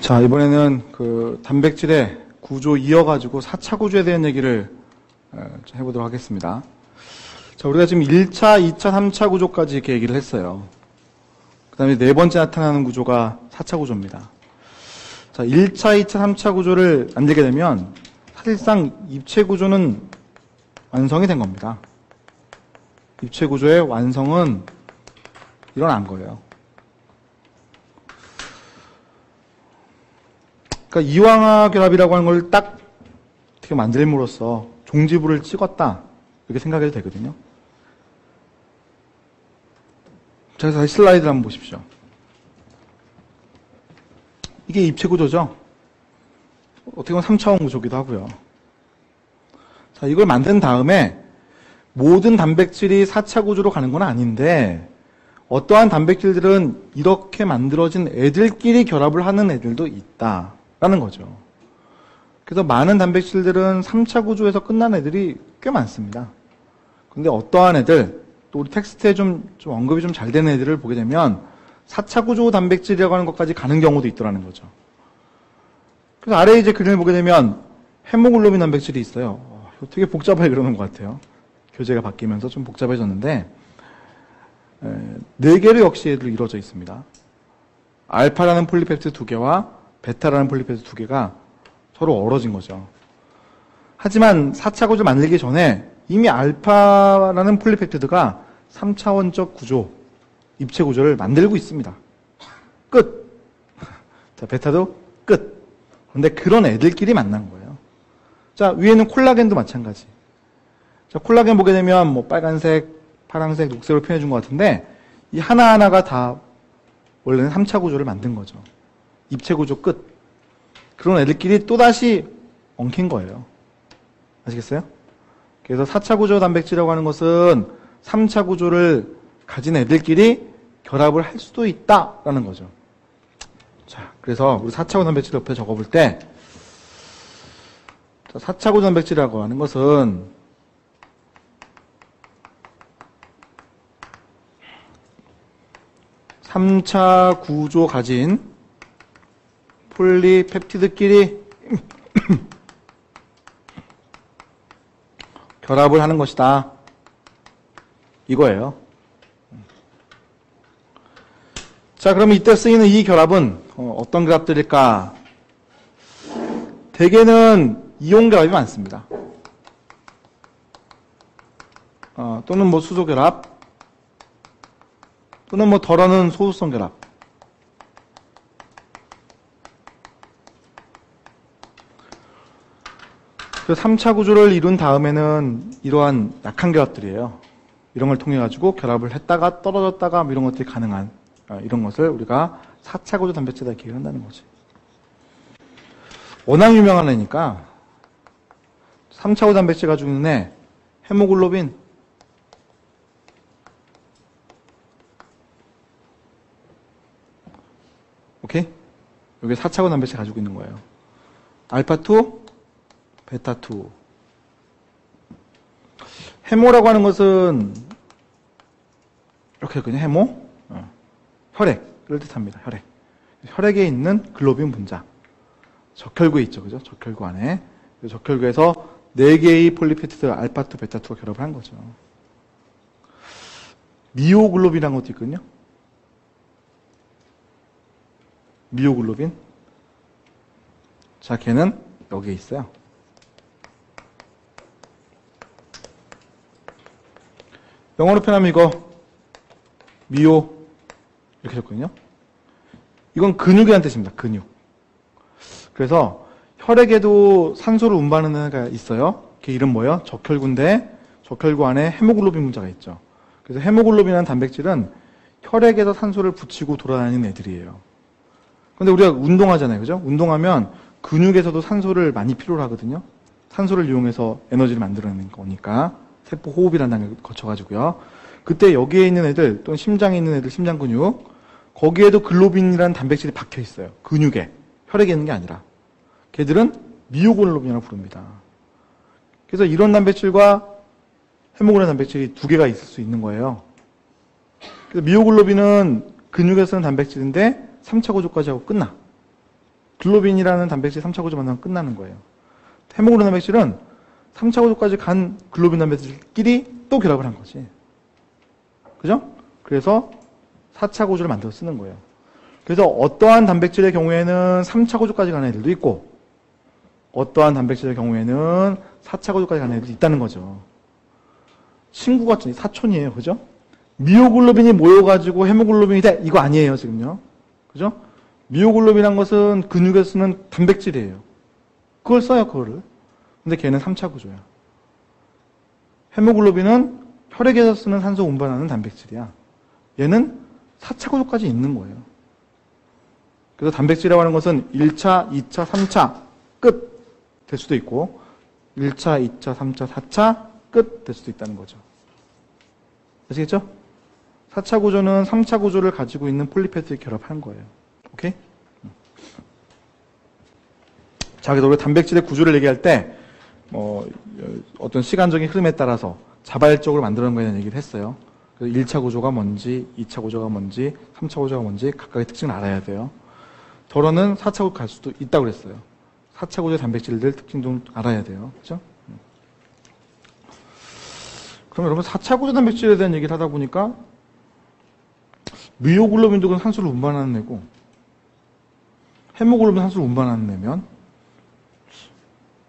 자, 이번에는 그 단백질의 구조 이어가지고 4차 구조에 대한 얘기를 해보도록 하겠습니다. 자, 우리가 지금 1차, 2차, 3차 구조까지 이렇게 얘기를 했어요. 그 다음에 네 번째 나타나는 구조가 4차 구조입니다. 자, 1차, 2차, 3차 구조를 만들게 되면 사실상 입체 구조는 완성이 된 겁니다. 입체 구조의 완성은 일어난 거예요. 그러니까 이황화 결합이라고 하는 걸 딱 어떻게 만들므로써 종지부를 찍었다, 이렇게 생각해도 되거든요. 자, 다시 슬라이드를 한번 보십시오. 이게 입체 구조죠. 어떻게 보면 3차원 구조기도 하고요. 자, 이걸 만든 다음에 모든 단백질이 4차 구조로 가는 건 아닌데 어떠한 단백질들은 이렇게 만들어진 애들끼리 결합을 하는 애들도 있다라는 거죠. 그래서 많은 단백질들은 3차 구조에서 끝난 애들이 꽤 많습니다. 근데 어떠한 애들, 또 우리 텍스트에 좀 언급이 좀 잘 되는 애들을 보게 되면 4차 구조 단백질이라고 하는 것까지 가는 경우도 있더라는 거죠. 그래서 아래에 이제 그림을 보게 되면 헤모글로빈 단백질이 있어요. 되게 복잡하게 그러는 것 같아요. 교재가 바뀌면서 좀 복잡해졌는데, 4개로 역시 얘들로 이루어져 있습니다. 알파라는 폴리펩티드 2개와 베타라는 폴리펩티드 2개가 서로 어우러진 거죠. 하지만 4차 구조를 만들기 전에 이미 알파라는 폴리펩티드가 3차원적 구조, 입체 구조를 만들고 있습니다. 끝! 자, 베타도 끝! 그런데 그런 애들끼리 만난 거예요. 자, 위에는 콜라겐도 마찬가지. 자, 콜라겐 보게 되면 뭐 빨간색, 파란색, 녹색으로 표현해 준 것 같은데 이 하나하나가 다 원래는 3차 구조를 만든 거죠. 입체 구조 끝. 그런 애들끼리 또다시 엉킨 거예요. 아시겠어요? 그래서 4차 구조 단백질이라고 하는 것은 3차 구조를 가진 애들끼리 결합을 할 수도 있다라는 거죠. 자, 그래서 우리 4차 구조 단백질 옆에 적어볼 때 4차 구조 단백질이라고 하는 것은 (3차) 구조 가진 폴리펩티드끼리 결합을 하는 것이다. 이거예요. 자, 그러면 이때 쓰이는 이 결합은 어떤 결합들일까? 대개는 이온 결합이 많습니다. 또는 뭐 수소 결합, 또는 뭐 덜어는 소수성 결합. 그 3차 구조를 이룬 다음에는 이러한 약한 결합들이에요. 이런 걸 통해 가지고 결합을 했다가 떨어졌다가 이런 것들이 가능한 이런 것을 우리가 4차 구조 단백질이다 이렇게 한다는 거지. 워낙 유명한 애니까 3차 구조 단백질 가지고 있는 애, 헤모글로빈. 오케이? 여기 4차 구조 단백질 가지고 있는 거예요. 알파2, 베타2. 헤모라고 하는 것은 이렇게 했거든요. 헤모. 혈액을 뜻합니다. 혈액. 혈액에 있는 글로빈 분자. 적혈구에 있죠. 그죠? 적혈구 안에. 적혈구에서 4개의 폴리펩티드 알파2, 베타2가 결합을 한 거죠. 미오글로빈이라는 것도 있거든요. 미오글로빈. 자, 걔는 여기에 있어요. 영어로 표현하면 이거 미오 이렇게 적거든요. 이건 근육이라는 뜻입니다. 근육. 그래서 혈액에도 산소를 운반하는 애가 있어요. 걔 이름 뭐예요? 적혈구인데 적혈구 안에 헤모글로빈 분자가 있죠. 그래서 헤모글로빈이라는 단백질은 혈액에서 산소를 붙이고 돌아다니는 애들이에요. 근데 우리가 운동하잖아요. 그죠? 운동하면 근육에서도 산소를 많이 필요로 하거든요. 산소를 이용해서 에너지를 만들어내는 거니까. 세포 호흡이라는 단계를 거쳐가지고요. 그때 여기에 있는 애들, 또는 심장에 있는 애들, 심장 근육, 거기에도 글로빈이라는 단백질이 박혀 있어요. 근육에. 혈액에 있는 게 아니라. 걔들은 미오글로빈이라고 부릅니다. 그래서 이런 단백질과 헤모글로빈 단백질이 2개가 있을 수 있는 거예요. 그래서 미오글로빈은 근육에 쓰는 단백질인데 3차 구조까지 하고 끝나. 글로빈이라는 단백질 3차 구조 만나면 끝나는 거예요. 헤모글로빈 단백질은 3차 구조까지 간 글로빈 단백질끼리 또 결합을 한 거지. 그죠? 그래서 4차 구조를 만들어서 쓰는 거예요. 그래서 어떠한 단백질의 경우에는 3차 구조까지 가는 애들도 있고 어떠한 단백질의 경우에는 4차 구조까지 가는 애들도 있다는 거죠. 친구가 사촌이에요. 그죠? 미오글로빈이 모여가지고 헤모글로빈이 돼. 이거 아니에요. 지금요. 그죠? 미오글로빈이란 것은 근육에서 쓰는 단백질이에요. 그걸 써요. 그거를. 근데 걔는 3차 구조야. 헤모글로빈은 혈액에서 쓰는 산소 운반하는 단백질이야. 얘는 4차 구조까지 있는 거예요. 그래서 단백질이라고 하는 것은 1차, 2차, 3차 끝 될 수도 있고 1차, 2차, 3차, 4차 끝 될 수도 있다는 거죠. 아시겠죠? 4차 구조는 3차 구조를 가지고 있는 폴리페프티드 결합한 거예요. 오케이? 자, 그래서 우리 단백질의 구조를 얘기할 때 어떤 시간적인 흐름에 따라서 자발적으로 만들어낸 거에 대한 얘기를 했어요. 그래서 1차 구조가 뭔지, 2차 구조가 뭔지, 3차 구조가 뭔지 각각의 특징을 알아야 돼요. 더러는 4차 구조 갈 수도 있다고 그랬어요. 4차 구조 단백질들 특징도 알아야 돼요. 그죠? 그럼 여러분 4차 구조 단백질에 대한 얘기를 하다 보니까 미오글로빈도 그건 산소를 운반하는 애고 헤모글로빈 산소를 운반하는 애면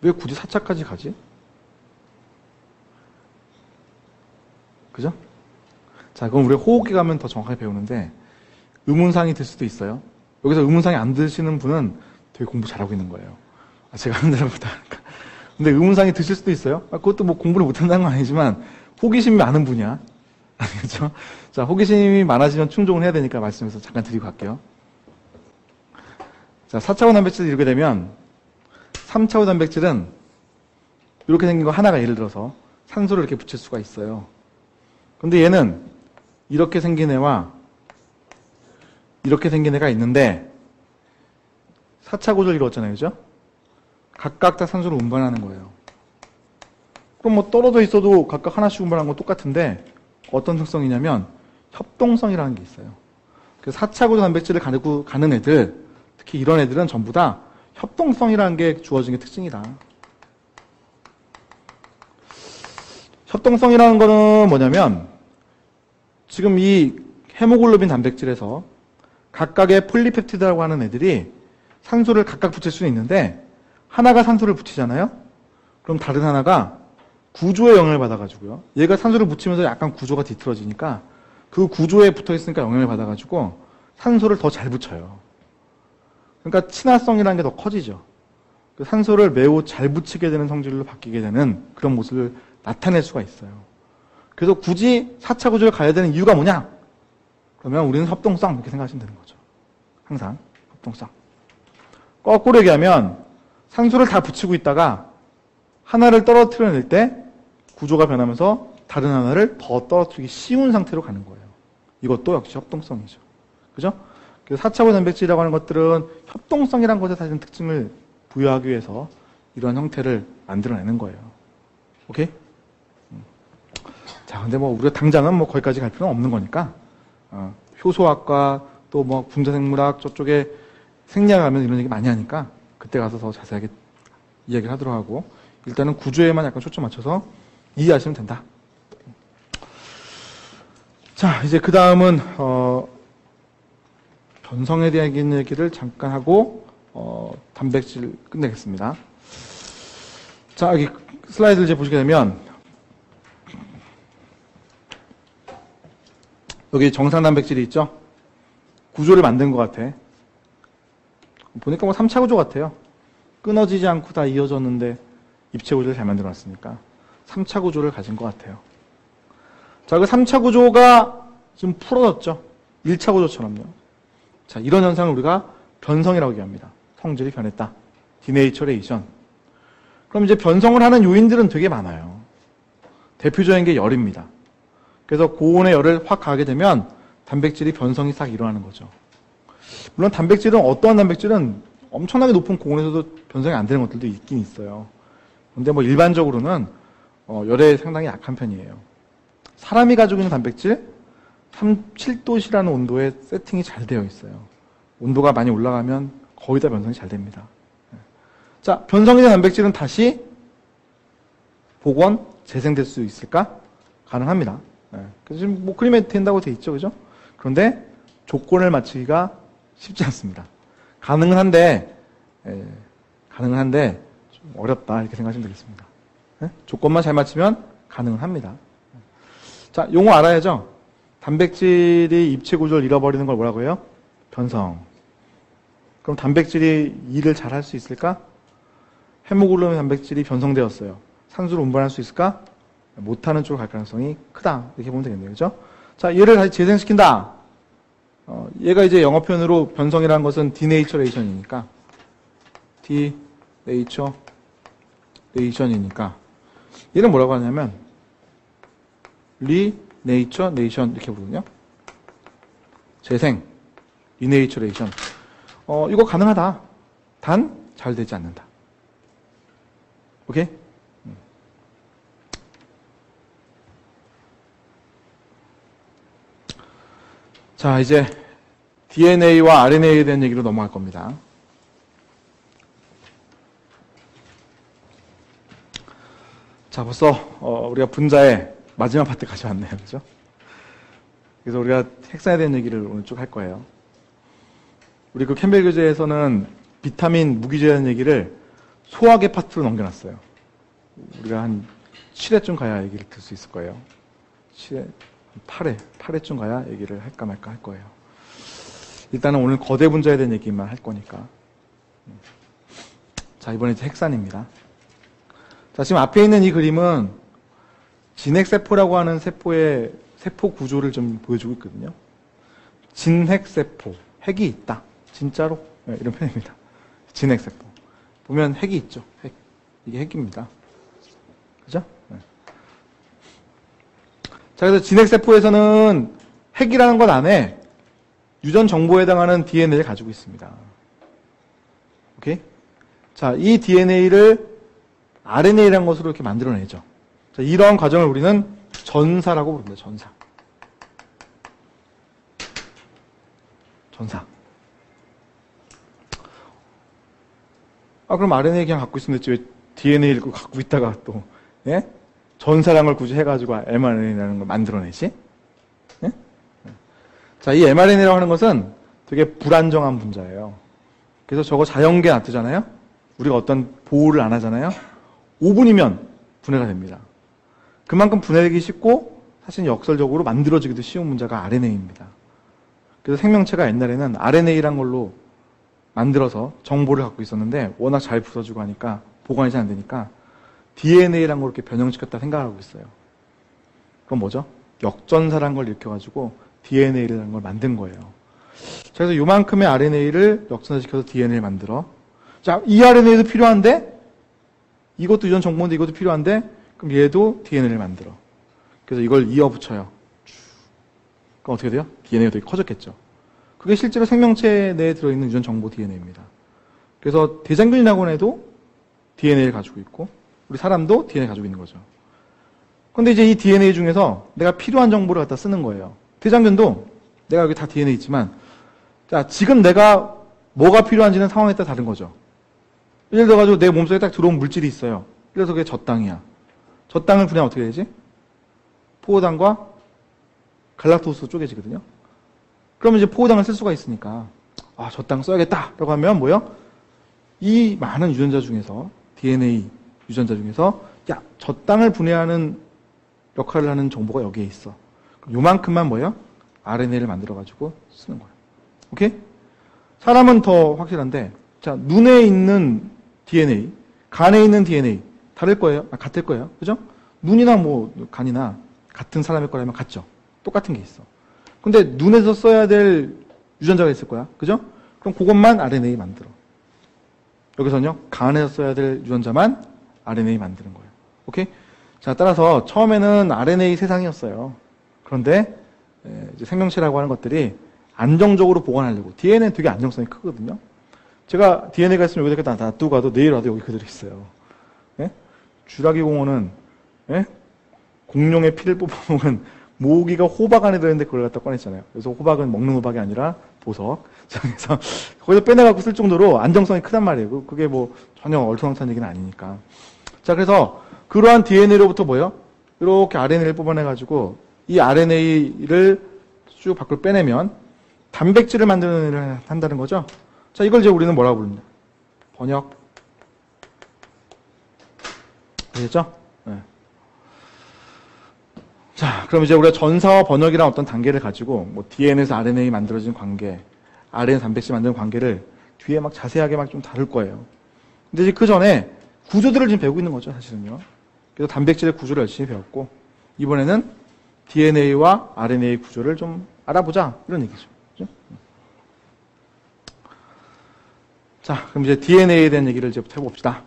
왜 굳이 4차까지 가지? 그죠? 자, 그럼 우리 호흡기 가면 더 정확하게 배우는데 의문사항이 들 수도 있어요. 여기서 의문사항이 안 드시는 분은 되게 공부 잘하고 있는 거예요. 제가 하는 대로 못하니까. 근데 의문사항이 드실 수도 있어요. 그것도 뭐 공부를 못한다는 건 아니지만 호기심이 많은 분이야. 알겠죠? 자, 호기심이 많아지면 충족을 해야 되니까 말씀해서 잠깐 드리고 갈게요. 자, 4차원 단백질을 이렇게 되면 3차원 단백질은 이렇게 생긴 거 하나가 예를 들어서 산소를 이렇게 붙일 수가 있어요. 근데 얘는 이렇게 생긴 애와 이렇게 생긴 애가 있는데 4차 구조를 이루었잖아요. 그죠? 각각 다 산소를 운반하는 거예요. 그럼 뭐 떨어져 있어도 각각 하나씩 운반하는 건 똑같은데 어떤 특성이냐면 협동성이라는 게 있어요. 그래서 4차 구조 단백질을 가지고 가는 애들, 특히 이런 애들은 전부 다 협동성이라는 게 주어진 게 특징이다. 협동성이라는 거는 뭐냐면 지금 이 헤모글로빈 단백질에서 각각의 폴리펩티드라고 하는 애들이 산소를 각각 붙일 수는 있는데 하나가 산소를 붙이잖아요? 그럼 다른 하나가 구조에 영향을 받아가지고요. 얘가 산소를 붙이면서 약간 구조가 뒤틀어지니까 그 구조에 붙어있으니까 영향을 받아가지고 산소를 더 잘 붙여요. 그러니까 친화성이라는 게 더 커지죠. 그 산소를 매우 잘 붙이게 되는 성질로 바뀌게 되는 그런 모습을 나타낼 수가 있어요. 그래서 굳이 4차 구조를 가야 되는 이유가 뭐냐? 그러면 우리는 협동성 이렇게 생각하시면 되는 거죠. 항상 협동성. 거꾸로 얘기하면 산소를 다 붙이고 있다가 하나를 떨어뜨려낼 때 구조가 변하면서 다른 하나를 더 떨어뜨리기 쉬운 상태로 가는 거예요. 이것도 역시 협동성이죠. 그죠? 그래서 4차 구조 단백질이라고 하는 것들은 협동성이라는 것에 사실 특징을 부여하기 위해서 이런 형태를 만들어내는 거예요. 오케이? 자, 근데 뭐 우리가 당장은 뭐 거기까지 갈 필요는 없는 거니까 효소학과 또 뭐 분자생물학 저쪽에 생리학하면 이런 얘기 많이 하니까 그때 가서 더 자세하게 이야기를 하도록 하고 일단은 구조에만 약간 초점 맞춰서 이해하시면 된다. 자, 이제 그 다음은 변성에 대한 얘기를 잠깐 하고 단백질 끝내겠습니다. 자, 여기 슬라이드를 이제 보시게 되면 여기 정상 단백질이 있죠? 구조를 만든 것 같아. 보니까 뭐 3차 구조 같아요. 끊어지지 않고 다 이어졌는데 입체 구조를 잘 만들어 놨으니까 3차 구조를 가진 것 같아요. 자, 그 3차 구조가 지금 풀어졌죠. 1차 구조처럼요. 자, 이런 현상을 우리가 변성이라고 얘기합니다. 성질이 변했다. 디네이처레이션. 그럼 이제 변성을 하는 요인들은 되게 많아요. 대표적인 게 열입니다. 그래서 고온의 열을 확 가게 되면 단백질이 변성이 싹 일어나는 거죠. 물론 단백질은 어떠한 단백질은 엄청나게 높은 고온에서도 변성이 안 되는 것들도 있긴 있어요. 근데 뭐 일반적으로는 열에 상당히 약한 편이에요. 사람이 가지고 있는 단백질 37도씨라는 온도에 세팅이 잘 되어 있어요. 온도가 많이 올라가면 거의 다 변성이 잘 됩니다. 자, 변성이 된 단백질은 다시 복원, 재생될 수 있을까? 가능합니다. 그래서 지금 뭐 그림에 된다고 돼 있죠, 그죠? 그런데 조건을 맞추기가 쉽지 않습니다. 가능은 한데 좀 어렵다 이렇게 생각하시면 되겠습니다. 조건만 잘 맞추면 가능은 합니다. 자, 용어 알아야죠? 단백질이 입체 구조를 잃어버리는 걸 뭐라고 해요? 변성. 그럼 단백질이 일을 잘 할 수 있을까? 헤모글로빈 단백질이 변성되었어요. 산소를 운반할 수 있을까? 못하는 쪽으로 갈 가능성이 크다. 이렇게 보면 되겠네요. 그죠? 자, 얘를 다시 재생시킨다. 얘가 이제 영어 표현으로 변성이라는 것은 디네이처레이션이니까 디네이처레이션이니까 얘는 뭐라고 하냐면 리네이처레이션 이렇게 부르거든요. 재생, 리네이처레이션. 이거 가능하다. 단 잘 되지 않는다. 오케이? 자, 이제 DNA와 RNA에 대한 얘기로 넘어갈 겁니다. 자, 벌써 우리가 분자의 마지막 파트까지 왔네요. 그죠? 그래서 우리가 핵산에 대한 얘기를 오늘 쭉 할 거예요. 우리 그 캠벨 교재에서는 비타민 무기제에 대한 얘기를 소화계 파트로 넘겨놨어요. 우리가 한 7회쯤 가야 얘기를 들 수 있을 거예요. 8회쯤 가야 얘기를 할까 말까 할 거예요. 일단은 오늘 거대 분자에 대한 얘기만 할 거니까. 자, 이번에 이제 핵산입니다. 자, 지금 앞에 있는 이 그림은 진핵세포라고 하는 세포의 세포 구조를 좀 보여주고 있거든요. 진핵세포, 핵이 있다. 진짜로? 네, 이런 표현입니다. 진핵세포. 보면 핵이 있죠. 핵. 이게 핵입니다. 그죠? 네. 자, 그래서 진핵세포에서는 핵이라는 것 안에 유전 정보에 해당하는 DNA를 가지고 있습니다. 오케이? 자, 이 DNA를 RNA라는 것으로 이렇게 만들어내죠. 자, 이러한 과정을 우리는 전사라고 부릅니다. 전사. 전사. 그럼 RNA 그냥 갖고 있으면 됐지 왜 DNA를 갖고 있다가 또 예? 전사라는 걸 굳이 해가지고 mRNA라는 걸 만들어내지? 예? 자, 이 mRNA라고 하는 것은 되게 불안정한 분자예요. 그래서 저거 자연계에 놔두잖아요? 우리가 어떤 보호를 안 하잖아요? 5분이면 분해가 됩니다. 그만큼 분해되기 쉽고 사실 역설적으로 만들어지기도 쉬운 분자가 RNA입니다. 그래서 생명체가 옛날에는 RNA란 걸로 만들어서 정보를 갖고 있었는데 워낙 잘 부서지고 하니까 보관이 잘 안 되니까 DNA란 걸 이렇게 변형시켰다 생각하고 있어요. 그건 뭐죠? 역전사란 걸 일으켜가지고 DNA라는 걸 만든 거예요. 자, 그래서 요만큼의 RNA를 역전사시켜서 DNA를 만들어. 자, 이 RNA도 필요한데 이것도 유전 정보인데 이것도 필요한데 그럼 얘도 DNA를 만들어. 그래서 이걸 이어 붙여요. 그럼 어떻게 돼요? DNA가 되게 커졌겠죠. 그게 실제로 생명체 내에 들어있는 유전 정보 DNA입니다. 그래서 대장균이라고 해도 DNA를 가지고 있고 우리 사람도 DNA 가지고 있는 거죠. 그런데 이제 이 DNA 중에서 내가 필요한 정보를 갖다 쓰는 거예요. 대장균도 내가 여기 다 DNA 있지만 자, 지금 내가 뭐가 필요한지는 상황에 따라 다른 거죠. 예를 들어가지고 내 몸속에 딱 들어온 물질이 있어요. 그래서 그게 젖당이야. 젖당을 분해하면 어떻게 되지? 포도당과 갈락토스 쪼개지거든요. 그러면 이제 포도당을 쓸 수가 있으니까 젖당 써야겠다 라고 하면 뭐요? 이 많은 유전자 중에서 DNA 유전자 중에서 야, 젖당을 분해하는 역할을 하는 정보가 여기에 있어. 그럼 요만큼만 뭐예요? RNA를 만들어가지고 쓰는 거예요. 오케이? 사람은 더 확실한데 자, 눈에 있는 DNA, 간에 있는 DNA 다를 거예요? 같을 거예요. 그죠? 눈이나 뭐 간이나 같은 사람일 거라면 같죠. 똑같은 게 있어. 근데 눈에서 써야 될 유전자가 있을 거야. 그죠? 그럼 그것만 RNA 만들어. 여기서는요, 간에서 써야 될 유전자만 RNA 만드는 거예요. 오케이? 자, 따라서 처음에는 RNA 세상이었어요. 그런데 이제 생명체라고 하는 것들이 안정적으로 보관하려고 DNA는 되게 안정성이 크거든요. 제가 DNA가 있으면 여기다 놔두고 가도 내일 와도 여기 그대로 있어요. 예? 쥐라기 공원은 예? 공룡의 피를 뽑아먹은 모기가 호박 안에 들어있는데 그걸 갖다 꺼냈잖아요. 그래서 호박은 먹는 호박이 아니라 보석. 그래서 거기서 빼내갖고 쓸 정도로 안정성이 크단 말이에요. 그게 뭐 전혀 얼토당토한 얘기는 아니니까. 자, 그래서 그러한 DNA로부터 뭐예요? 이렇게 RNA를 뽑아내가지고 이 RNA를 쭉 밖으로 빼내면 단백질을 만드는 일을 한다는 거죠. 자, 이걸 이제 우리는 뭐라고 부르냐? 번역. 아시겠죠? 네. 자, 그럼 이제 우리가 전사와 번역이란 어떤 단계를 가지고 뭐 DNA에서 RNA 만들어진 관계, RNA 단백질 만드는 관계를 뒤에 막 자세하게 막 좀 다룰 거예요. 근데 이제 그 전에 구조들을 지금 배우고 있는 거죠, 사실은요. 그래서 단백질의 구조를 열심히 배웠고, 이번에는 DNA와 RNA 구조를 좀 알아보자, 이런 얘기죠. 그죠? 자, 그럼 이제 DNA에 대한 얘기를 이제부터 해봅시다.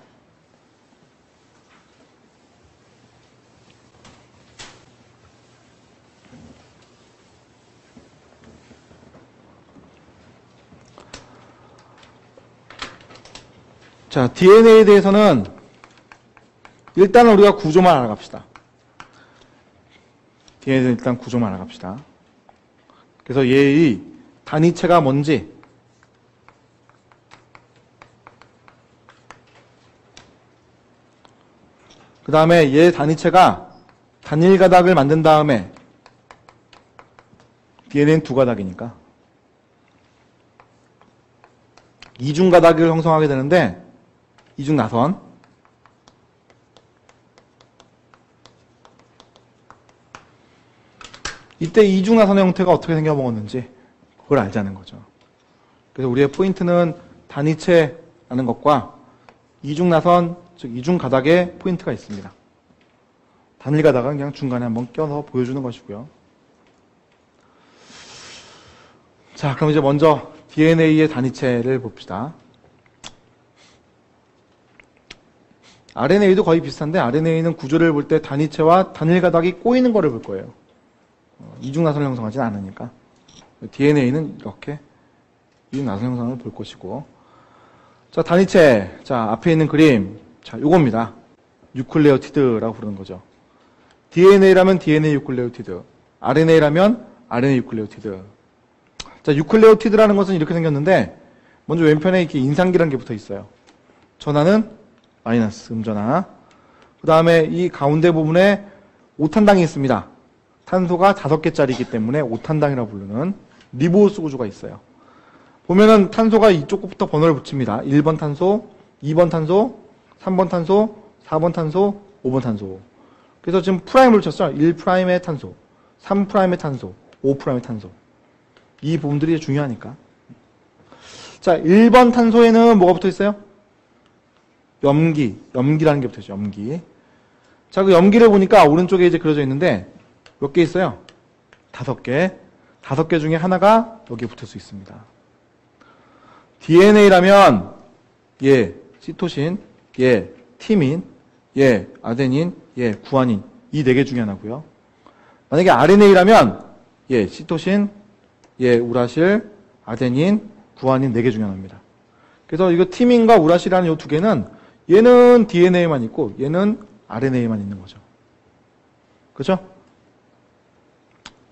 자, DNA에 대해서는 일단 우리가 구조만 알아갑시다. DNA는 일단 구조만 알아갑시다. 그래서 얘의 단위체가 뭔지, 그 다음에 얘 단위체가 단일 가닥을 만든 다음에 DNA는 두 가닥이니까 이중 가닥을 형성하게 되는데 이중 나선, 이때 이중 나선의 형태가 어떻게 생겨먹었는지 그걸 알자는 거죠. 그래서 우리의 포인트는 단위체라는 것과 이중 나선, 즉 이중 가닥의 포인트가 있습니다. 단일 가닥은 그냥 중간에 한번 껴서 보여주는 것이고요. 자, 그럼 이제 먼저 DNA의 단위체를 봅시다. RNA도 거의 비슷한데 RNA는 구조를 볼 때 단위체와 단일 가닥이 꼬이는 거를 볼 거예요. 이중 나선을 형성하진 않으니까. DNA는 이렇게 이중 나선 형성을 볼 것이고. 자, 단위체. 자, 앞에 있는 그림. 자, 요겁니다. 뉴클레오티드라고 부르는 거죠. DNA라면 DNA 뉴클레오티드. RNA라면 RNA 뉴클레오티드. 자, 뉴클레오티드라는 것은 이렇게 생겼는데 먼저 왼편에 이렇게 인상기라는 게 붙어 있어요. 전하는 마이너스 음전하. 그 다음에 이 가운데 부분에 5탄당이 있습니다. 탄소가 5개짜리이기 때문에 5탄당이라고 부르는 리보스 구조가 있어요. 보면은 탄소가 이쪽부터 번호를 붙입니다. 1번 탄소, 2번 탄소, 3번 탄소, 4번 탄소, 5번 탄소. 그래서 지금 프라임을 쳤어요. 1프라임의 탄소, 3프라임의 탄소, 5프라임의 탄소. 이 부분들이 중요하니까. 자, 1번 탄소에는 뭐가 붙어 있어요? 염기라는 게 붙어 있죠. 염기. 자, 그 염기를 보니까 오른쪽에 이제 그려져 있는데 몇 개 있어요? 5개. 5개 중에 하나가 여기에 붙을 수 있습니다. DNA라면 얘 시토신, 얘 티민, 얘 아데닌, 얘 구아닌 이 4개 중에 하나고요. 만약에 RNA라면 얘 시토신, 얘 우라실, 아데닌, 구아닌 4개 중에 하나입니다. 그래서 이거 티민과 우라실이라는 이 2개는 얘는 DNA에만 있고 얘는 RNA에만 있는 거죠. 그렇죠?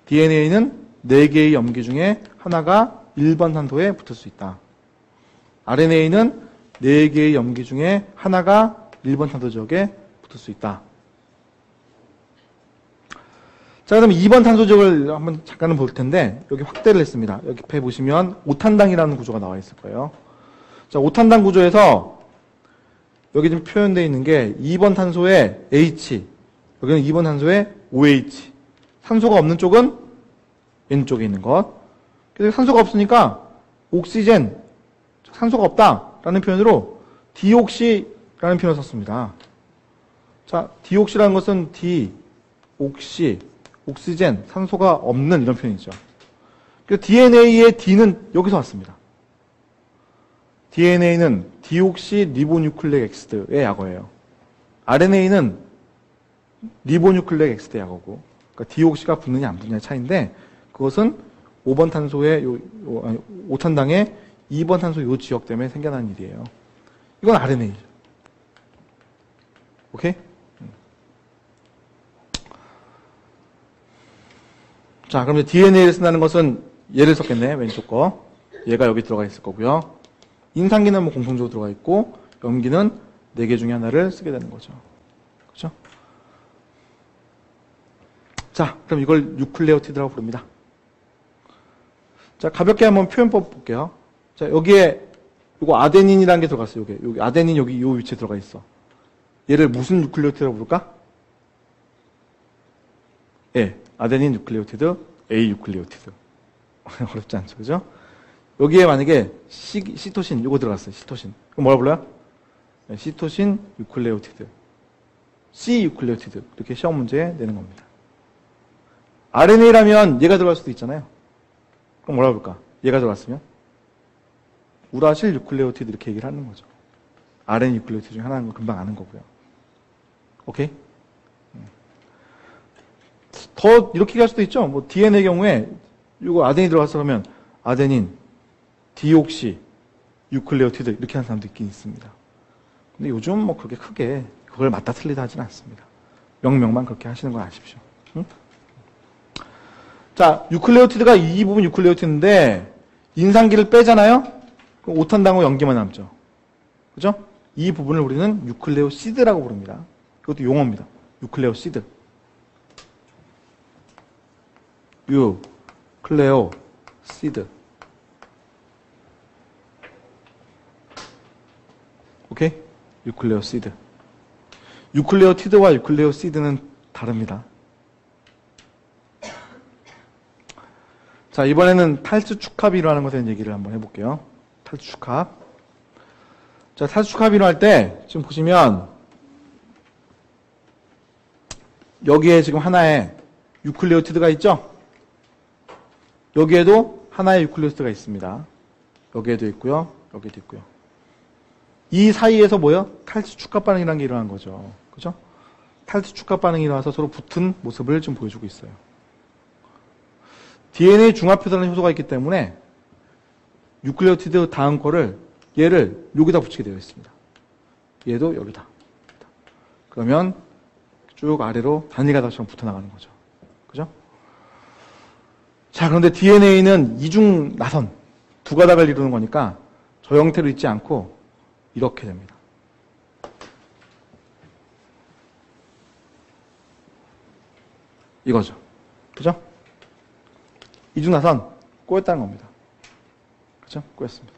DNA는 4개의 염기 중에 하나가 1번 탄소에 붙을 수 있다. RNA는 4개의 염기 중에 하나가 1번 탄소 지역에 붙을 수 있다. 자, 그럼 2번 탄소 지역을 한번 잠깐은 볼 텐데 여기 확대를 했습니다. 여기 옆에 보시면 5탄당이라는 구조가 나와 있을 거예요. 자, 5탄당 구조에서 여기 지금 표현되어 있는 게 2번 탄소에 H, 여기는 2번 탄소에 OH. 산소가 없는 쪽은 왼쪽에 있는 것. 그래서 산소가 없으니까 옥시젠, 산소가 없다라는 표현으로 디옥시라는 표현을 썼습니다. 자, 디옥시라는 것은 옥시, 옥시젠, 산소가 없는 이런 표현이죠. 그래서 DNA의 D는 여기서 왔습니다. DNA는 디옥시 리보뉴클레ik 엑시드의 약어예요. RNA는 리보뉴클레ik 엑시드 약어고, 그러니까 디옥시가 붙느냐 안 붙느냐의 차이인데, 그것은 5번 탄소의 5탄당의 2번 탄소 요 지역 때문에 생겨난 일이에요. 이건 RNA죠. 오케이? 자, 그럼 DNA를 쓴다는 것은 얘를 썼겠네, 왼쪽 거. 얘가 여기 들어가 있을 거고요. 인산기는 뭐 공통적으로 들어가 있고, 염기는 4개 중에 하나를 쓰게 되는 거죠. 그죠? 자, 그럼 이걸 뉴클레오티드라고 부릅니다. 자, 가볍게 한번 표현법 볼게요. 자, 여기에 요거 아데닌이라는 게 들어갔어요. 여기 아데닌 여기 요 위치에 들어가 있어. 얘를 무슨 뉴클레오티드라고 부를까? 예, 아데닌 뉴클레오티드, A 뉴클레오티드. 어렵지 않죠, 그죠? 여기에 만약에 시토신 요거 들어갔어요. 시토신. 그럼 뭐라 불러요? 네, 시토신 뉴클레오티드, C 뉴클레오티드. 이렇게 시험 문제에 내는 겁니다. RNA라면 얘가 들어갈 수도 있잖아요. 그럼 뭐라 부를까? 얘가 들어갔으면 우라실 뉴클레오티드 이렇게 얘기를 하는 거죠. RNA 뉴클레오티드 중에 하나인 거 금방 아는 거고요. 오케이? 더 이렇게 할 수도 있죠. 뭐 DNA 경우에 이거 아데닌 들어갔어 그러면 아데닌, 디옥시, 뉴클레오티드 이렇게 하는 사람도 있긴 있습니다. 근데 요즘 뭐 그렇게 크게 그걸 맞다 틀리다 하지는 않습니다. 명명만 그렇게 하시는 걸 아십시오. 응? 자, 뉴클레오티드가 이 부분 뉴클레오티드인데 인산기를 빼잖아요? 그럼 오탄당호 염기만 남죠. 그죠? 이 부분을 우리는 뉴클레오시드라고 부릅니다. 이것도 용어입니다. 뉴클레오시드. 뉴클레오시드. 오케이? 뉴클레오시드. 뉴클레오티드와 뉴클레오시드는 다릅니다. 자, 이번에는 탈수 축합이라는 것에 대한 얘기를 한번 해볼게요. 탈수 축합. 자, 탈수 축합이로 할 때, 지금 보시면, 여기에 지금 하나의 뉴클레오티드가 있죠? 여기에도 하나의 뉴클레오티드가 있습니다. 여기에도 있고요. 여기도 있고요. 이 사이에서 뭐예요? 탈수 축합 반응이라는 게 일어난 거죠. 그죠? 탈수 축합 반응이 일어나서 서로 붙은 모습을 좀 보여주고 있어요. DNA 중합표라는 효소가 있기 때문에 뉴클레오티드 다음 거를 얘를 여기다 붙이게 되어 있습니다. 얘도 여기다. 그러면 쭉 아래로 단일가닥처럼 붙어나가는 거죠. 그죠? 자, 그런데 DNA는 이중 나선, 두 가닥을 이루는 거니까 저 형태로 있지 않고 이렇게 됩니다. 이거죠. 그죠? 이중나선 꼬였다는 겁니다. 그죠? 꼬였습니다.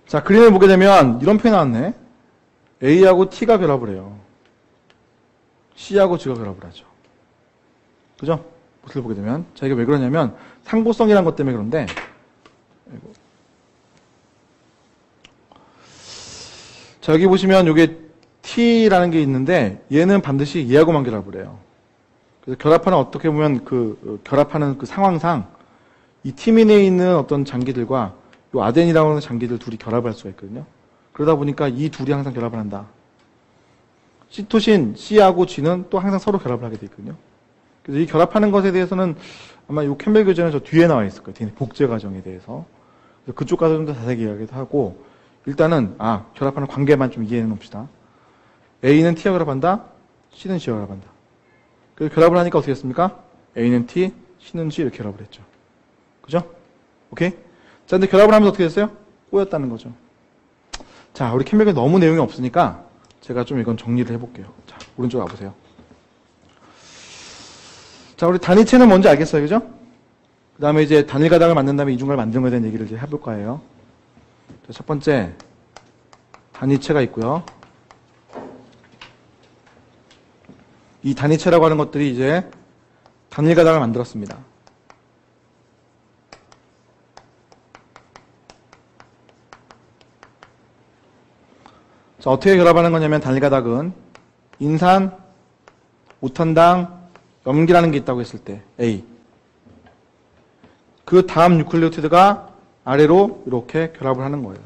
자, 그림을 보게 되면 이런 표현이 나왔네. A하고 T가 결합을 해요. C하고 G가 결합을 하죠. 그죠? 모습을 보게 되면. 자, 이게 왜 그러냐면 상보성이라는 것 때문에 그런데 자, 여기 보시면 이게 T라는 게 있는데 얘는 반드시 얘하고만 결합을 해요. 그래서 결합하는 어떻게 보면 결합하는 그 상황상 이 티민에 있는 어떤 장기들과 이 아덴이라고 하는 장기들 둘이 결합을 할 수가 있거든요. 그러다 보니까 이 둘이 항상 결합을 한다. 시토신 C하고 G는 또 항상 서로 결합을 하게 돼 있거든요. 그래서 이 결합하는 것에 대해서는 아마 이 캠벨 교재는 저 뒤에 나와 있을 거예요. DNA 복제 과정에 대해서. 그래서 그쪽 가서 좀 더 자세히 이야기도 하고 일단은 결합하는 관계만 좀 이해해 놓읍시다. A는 T와 결합한다. C는 G와 결합한다. 그래서 결합을 하니까 어떻게 했습니까? A는 T, C는 G 이렇게 결합을 했죠. 그죠? 오케이? 자, 근데 결합을 하면서 어떻게 됐어요? 꼬였다는 거죠. 자, 우리 캠벨에 너무 내용이 없으니까 제가 좀 이건 정리를 해볼게요. 자, 오른쪽 와보세요. 자, 우리 단위체는 뭔지 알겠어요. 그죠? 그 다음에 이제 단일 가닥을 만든 다음에 이중가를 만드는 것에 대한 얘기를 이제 해볼 거예요. 자, 첫 번째, 단위체가 있고요. 이 단위체라고 하는 것들이 이제 단일 가닥을 만들었습니다. 자, 어떻게 결합하는 거냐면 단일 가닥은 인산, 오탄당, 염기라는 게 있다고 했을 때 A. 그 다음 뉴클레오티드가 아래로 이렇게 결합을 하는 거예요.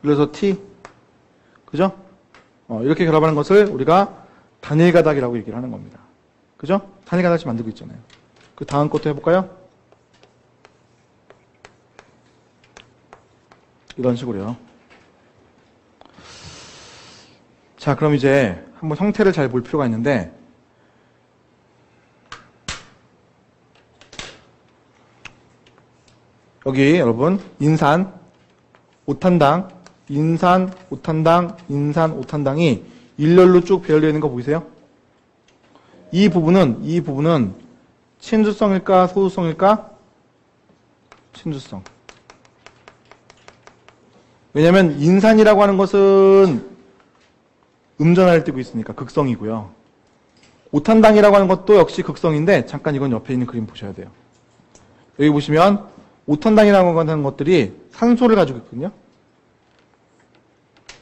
그래서 T. 그죠? 이렇게 결합하는 것을 우리가 단일 가닥이라고 얘기를 하는 겁니다. 그죠? 단일 가닥을 만들고 있잖아요. 그 다음 것도 해볼까요? 이런 식으로요. 자, 그럼 이제 한번 형태를 잘 볼 필요가 있는데 여기 여러분 인산, 오탄당, 인산, 오탄당, 인산, 오탄당이 일렬로 쭉 배열되어 있는 거 보이세요? 이 부분은 친수성일까 소수성일까? 친수성. 왜냐면 인산이라고 하는 것은 음전하를 띠고 있으니까 극성이고요. 오탄당이라고 하는 것도 역시 극성인데 잠깐 이건 옆에 있는 그림 보셔야 돼요. 여기 보시면 오탄당이라고 하는 것들이 산소를 가지고 있거든요.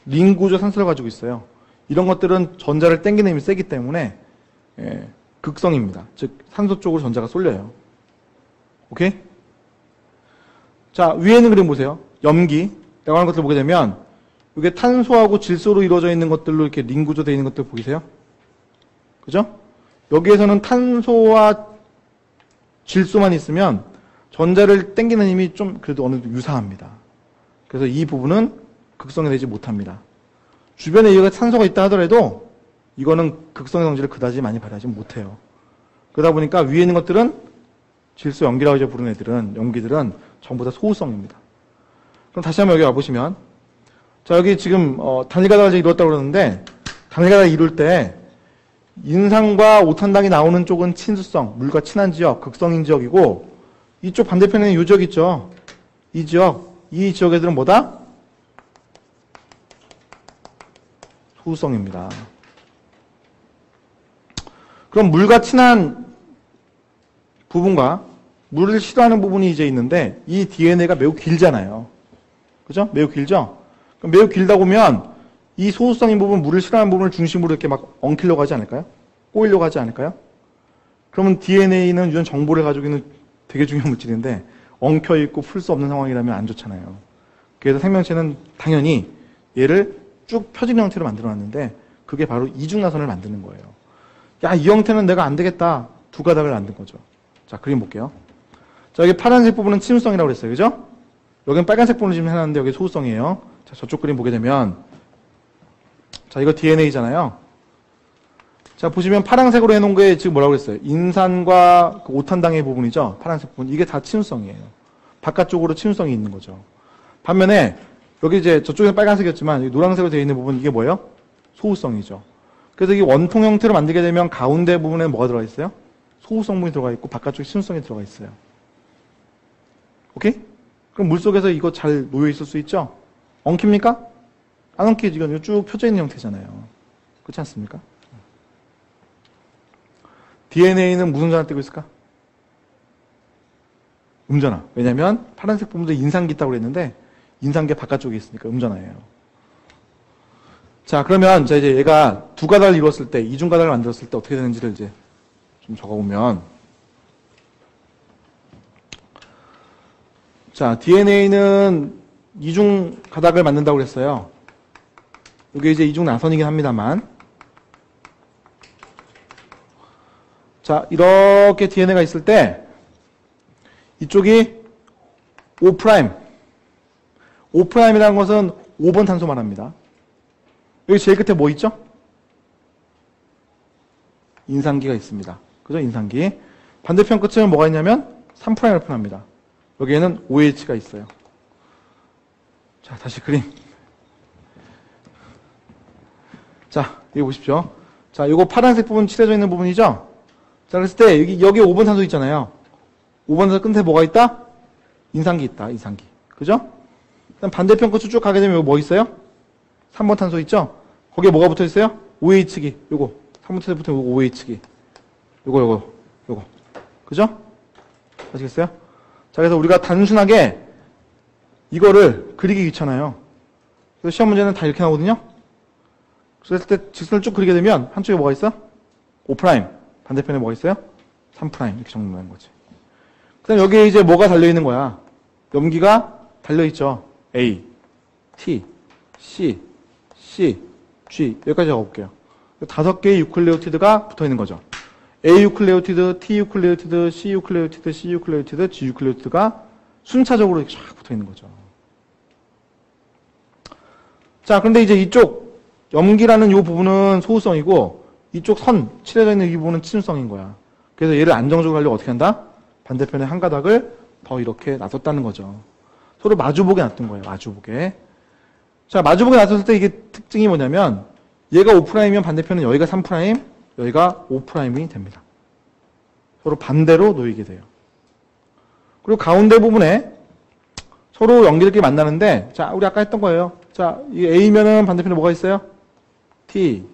링 구조 산소를 가지고 있어요. 이런 것들은 전자를 당기는 힘이 세기 때문에 극성입니다. 즉 산소 쪽으로 전자가 쏠려요. 오케이? 자, 위에 있는 그림 보세요. 염기라고 하는 것들 보게 되면 이게 탄소하고 질소로 이루어져 있는 것들로 이렇게 링 구조되어 있는 것들 보이세요? 그죠? 여기에서는 탄소와 질소만 있으면 전자를 당기는 힘이 좀 그래도 어느 정도 유사합니다. 그래서 이 부분은 극성이 되지 못합니다. 주변에 이가 산소가 있다 하더라도 이거는 극성의 성질을 그다지 많이 발휘하지 못해요. 그러다 보니까 위에 있는 것들은 질소 염기라고 이제 부르는 애들은, 염기들은 전부 다 소수성입니다. 그럼 다시 한번 여기 와보시면, 자, 여기 지금, 단일가닥을 이루었다고 그러는데, 단일가닥을 이룰 때, 인산과 오탄당이 나오는 쪽은 친수성, 물과 친한 지역, 극성인 지역이고, 이쪽 반대편에는 이 지역 있죠? 이 지역 애들은 뭐다? 소수성입니다. 그럼 물과 친한 부분과 물을 싫어하는 부분이 이제 있는데 이 DNA가 매우 길잖아요. 그죠? 매우 길죠? 그럼 매우 길다 보면 이 소수성인 부분, 물을 싫어하는 부분을 중심으로 이렇게 막 엉키려고 하지 않을까요? 꼬이려고 하지 않을까요? 그러면 DNA는 이런 정보를 가지고 있는 되게 중요한 물질인데 엉켜있고 풀 수 없는 상황이라면 안 좋잖아요. 그래서 생명체는 당연히 얘를 쭉 펴진 형태로 만들어놨는데 그게 바로 이중나선을 만드는 거예요. 야, 이 형태는 내가 안 되겠다. 두 가닥을 만든 거죠. 자, 그림 볼게요. 자, 여기 파란색 부분은 친수성이라고 그랬어요. 그죠? 여기는 빨간색 부분을 지금 해놨는데 여기 소수성이에요. 자, 저쪽 그림 보게 되면 자, 이거 DNA잖아요. 자, 보시면 파란색으로 해놓은 게 지금 뭐라고 그랬어요? 인산과 그 오탄당의 부분이죠. 파란색 부분. 이게 다 친수성이에요. 바깥쪽으로 친수성이 있는 거죠. 반면에 여기 이제 저쪽에는 빨간색이었지만 여기 노란색으로 되어 있는 부분 이게 뭐예요? 소수성이죠. 그래서 이 원통 형태로 만들게 되면 가운데 부분에 뭐가 들어가 있어요? 소수성분이 들어가 있고 바깥쪽에 친수성이 들어가 있어요. 오케이? 그럼 물속에서 이거 잘 놓여 있을 수 있죠? 엉킵니까? 안 엉키지. 이건 쭉 펴져 있는 형태잖아요. 그렇지 않습니까? DNA는 무슨 전화 띄고 있을까? 음전화. 왜냐면 파란색 부분도 인산기 있다고 그랬는데 인산기 바깥쪽에 있으니까 음전화예요. 자, 그러면 자 이제 얘가 두 가닥을 이루었을 때, 이중 가닥을 만들었을 때 어떻게 되는지를 이제 좀 적어보면, 자, DNA는 이중 가닥을 만든다고 그랬어요. 이게 이제 이중 나선이긴 합니다만, 자, 이렇게 DNA가 있을 때 이쪽이 5'. 5'이라는 것은 5번 탄소 말합니다. 여기 제일 끝에 뭐 있죠? 인산기가 있습니다. 그죠? 인산기. 반대편 끝에는 뭐가 있냐면 3'을 표현합니다. 여기에는 OH가 있어요. 자, 다시 그림. 자, 여기 보십시오. 자, 요거 파란색 부분 칠해져 있는 부분이죠? 자, 그랬을 때 여기 5번 탄소 있잖아요. 5번 탄소 끝에 뭐가 있다? 인산기 있다. 인산기. 그죠? 그다음 반대편 끝으로 쭉 가게 되면 여기 뭐 있어요? 3번 탄소 있죠? 거기에 뭐가 붙어 있어요? OH기. 요거. 3번 탄소에 붙은 요거 OH기. 요거. 그죠? 아시겠어요? 자, 그래서 우리가 단순하게 이거를 그리기 귀찮아요. 그래서 시험 문제는 다 이렇게 나오거든요? 그랬을 때 직선을 쭉 그리게 되면 한쪽에 뭐가 있어? 5'. 반대편에 뭐가 있어요? 3' 이렇게 정리하는 거지. 그 다음 여기에 이제 뭐가 달려있는 거야? 염기가 달려있죠. A, T, C, G. 여기까지 적어볼게요. 5개의 유클레오티드가 붙어있는 거죠. A 유클레오티드, T 유클레오티드, C 유클레오티드, C 유클레오티드, G 유클레오티드가 순차적으로 이렇게 쫙 붙어있는 거죠. 자, 그런데 이제 이쪽 염기라는 이 부분은 소수성이고 이쪽 선, 칠해져 있는 이 부분은 친수성인 거야. 그래서 얘를 안정적으로 하려고 어떻게 한다? 반대편에 한 가닥을 더 이렇게 놔뒀다는 거죠. 서로 마주보게 놔둔 거예요. 마주보게. 자, 마주보게 놔뒀을 때 이게 특징이 뭐냐면 얘가 5'이면 반대편은 여기가 3', 여기가 5'이 됩니다. 서로 반대로 놓이게 돼요. 그리고 가운데 부분에 서로 연기들끼리 만나는데, 자, 우리 아까 했던 거예요. 자, 이 A면은 반대편에 뭐가 있어요? T.